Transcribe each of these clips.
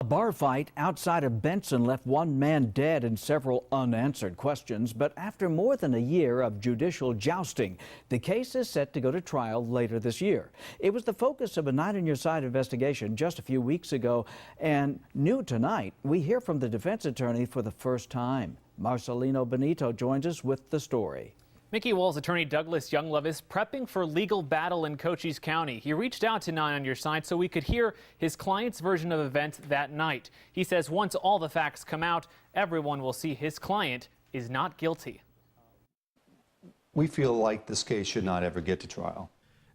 Bar fight outside of Benson left one man dead and several unanswered questions. But after more than a year of judicial jousting, the case is set to go to trial later this year. It was the focus of a Night on Your Side investigation just a few weeks ago. And new tonight, we hear from the defense attorney for the first time. Marcelino Benito joins us with the story. Mickey Wahl's attorney Douglas Younglove is prepping for legal battle in Cochise County. He reached out to 9 on Your Side so we could hear his client's version of events that night. He says once all the facts come out, everyone will see his client is not guilty. We feel like this case should not ever get to trial.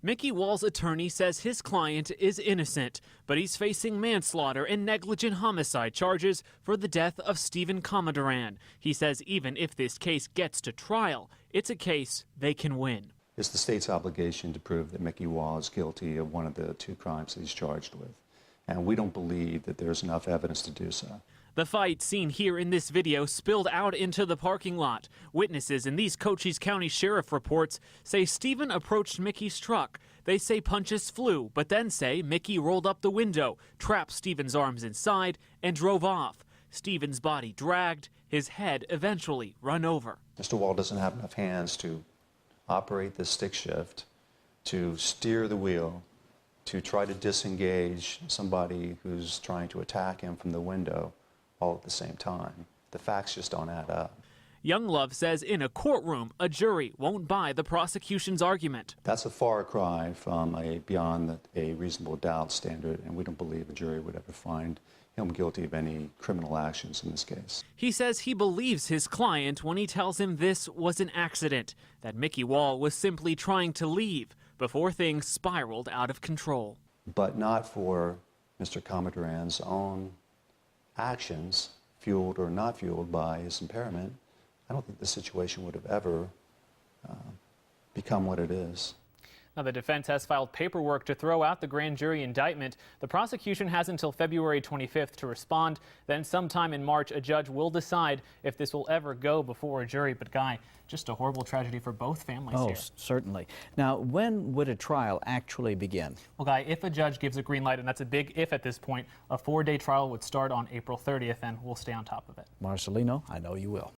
Mickey Wahl's attorney says his client is innocent, but he's facing manslaughter and negligent homicide charges for the death of Stephen Comaduran. He says even if this case gets to trial, it's a case they can win. It's the state's obligation to prove that Mickey Wahl is guilty of one of the 2 crimes that he's charged with. And we don't believe that there's enough evidence to do so. The fight seen here in this video spilled out into the parking lot. Witnesses in these Cochise County Sheriff reports say Stephen approached Mickey's truck. They say punches flew, but then say Mickey rolled up the window, trapped Stephen's arms inside, and drove off. Stephen's body dragged, his head eventually run over. Mr. Wahl doesn't have enough hands to operate the stick shift, to steer the wheel, to try to disengage somebody who's trying to attack him from the window all at the same time. The facts just don't add up. Younglove says in a courtroom, a jury won't buy the prosecution's argument. That's a far cry from beyond a reasonable doubt standard, and we don't believe a jury would ever find him guilty of any criminal actions in this case. He says he believes his client when he tells him this was an accident, that Mickey Wahl was simply trying to leave before things spiraled out of control. But not for Mr. Comaduran's own actions, fueled or not fueled by his impairment. I don't think the situation would have ever become what it is. Now, the defense has filed paperwork to throw out the grand jury indictment. The prosecution has until February 25th to respond. Then sometime in March, a judge will decide if this will ever go before a jury. But, Guy, just a horrible tragedy for both families here. Oh, certainly. Now, when would a trial actually begin? Well, Guy, if a judge gives a green light, and that's a big if at this point, a 4-day trial would start on April 30th, and we'll stay on top of it. Marcelino, I know you will.